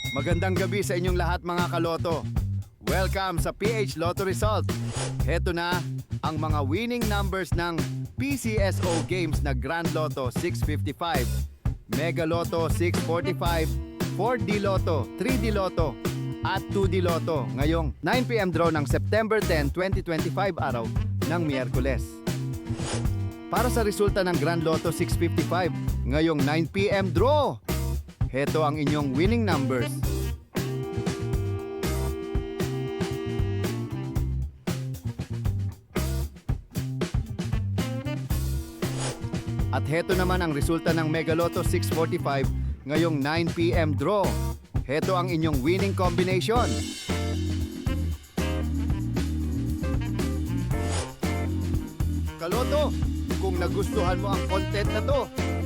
Magandang gabi sa inyong lahat mga kaloto. Welcome sa PH Lotto Result. Heto na ang mga winning numbers ng PCSO games na Grand Lotto 655, Mega Lotto 645, 4D Lotto, 3D Lotto at 2D Lotto ngayong 9 PM draw ng September 10, 2025 araw ng Miyerkules. Para sa resulta ng Grand Lotto 655 ngayong 9 PM draw, heto ang inyong winning numbers. At heto naman ang resulta ng Mega Lotto 645 ngayong 9 PM draw. Heto ang inyong winning combination. Kaloto, kung nagustuhan mo ang content na to,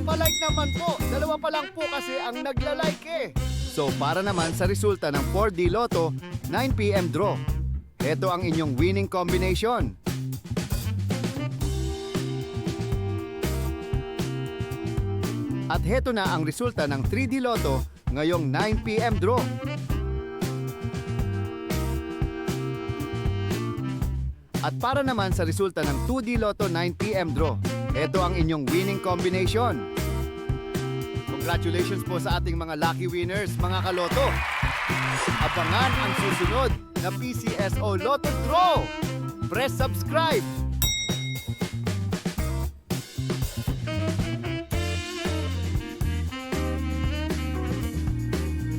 palike naman po. Dalawa pa lang po kasi ang nagla-like eh. So para naman sa resulta ng 4D Lotto 9 PM draw, heto ang inyong winning combination. At heto na ang resulta ng 3D Lotto ngayong 9 PM draw. At para naman sa resulta ng 2D Lotto 9 PM draw, heto ang inyong winning combination. Congratulations po sa ating mga lucky winners, mga kaloto. Abangan ang susunod na PCSO Lotto Draw. Press subscribe